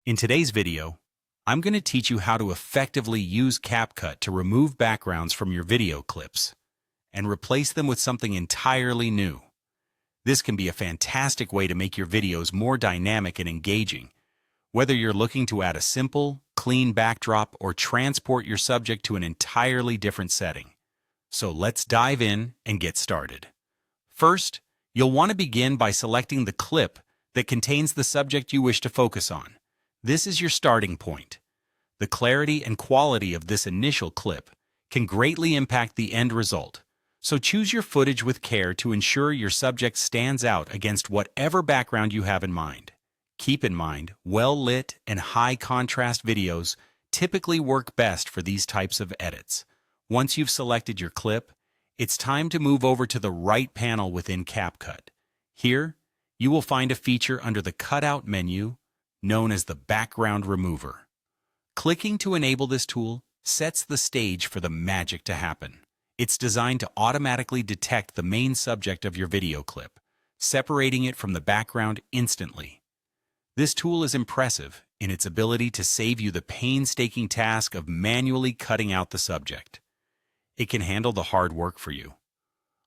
In today's video, I'm going to teach you how to effectively use CapCut to remove backgrounds from your video clips and replace them with something entirely new. This can be a fantastic way to make your videos more dynamic and engaging, whether you're looking to add a simple, clean backdrop or transport your subject to an entirely different setting. So let's dive in and get started. First, you'll want to begin by selecting the clip that contains the subject you wish to focus on. This is your starting point. The clarity and quality of this initial clip can greatly impact the end result, so choose your footage with care to ensure your subject stands out against whatever background you have in mind. Keep in mind, well-lit and high-contrast videos typically work best for these types of edits. Once you've selected your clip, it's time to move over to the right panel within CapCut. Here, you will find a feature under the Cutout menu known as the Background Remover. Clicking to enable this tool sets the stage for the magic to happen. It's designed to automatically detect the main subject of your video clip, separating it from the background instantly. This tool is impressive in its ability to save you the painstaking task of manually cutting out the subject. It can handle the hard work for you,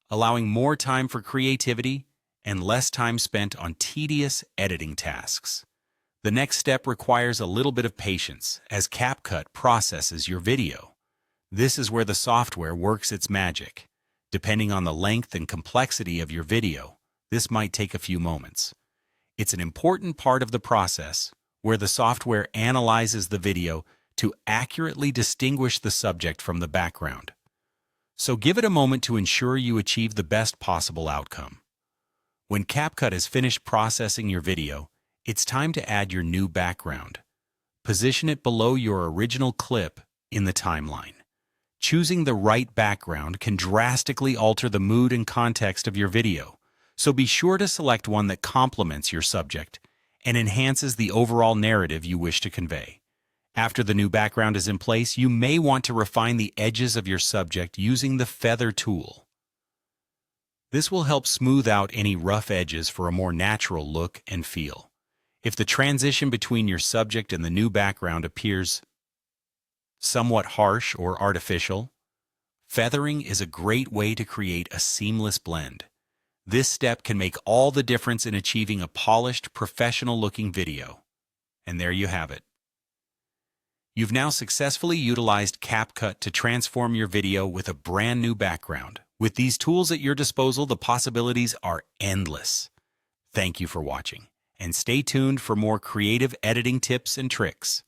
allowing more time for creativity and less time spent on tedious editing tasks. The next step requires a little bit of patience as CapCut processes your video. This is where the software works its magic. Depending on the length and complexity of your video, this might take a few moments. It's an important part of the process where the software analyzes the video to accurately distinguish the subject from the background. So give it a moment to ensure you achieve the best possible outcome. When CapCut has finished processing your video, it's time to add your new background. Position it below your original clip in the timeline. Choosing the right background can drastically alter the mood and context of your video, so be sure to select one that complements your subject and enhances the overall narrative you wish to convey. After the new background is in place, you may want to refine the edges of your subject using the Feather tool. This will help smooth out any rough edges for a more natural look and feel. If the transition between your subject and the new background appears somewhat harsh or artificial, feathering is a great way to create a seamless blend. This step can make all the difference in achieving a polished, professional-looking video. And there you have it. You've now successfully utilized CapCut to transform your video with a brand new background. With these tools at your disposal, the possibilities are endless. Thank you for watching, and stay tuned for more creative editing tips and tricks.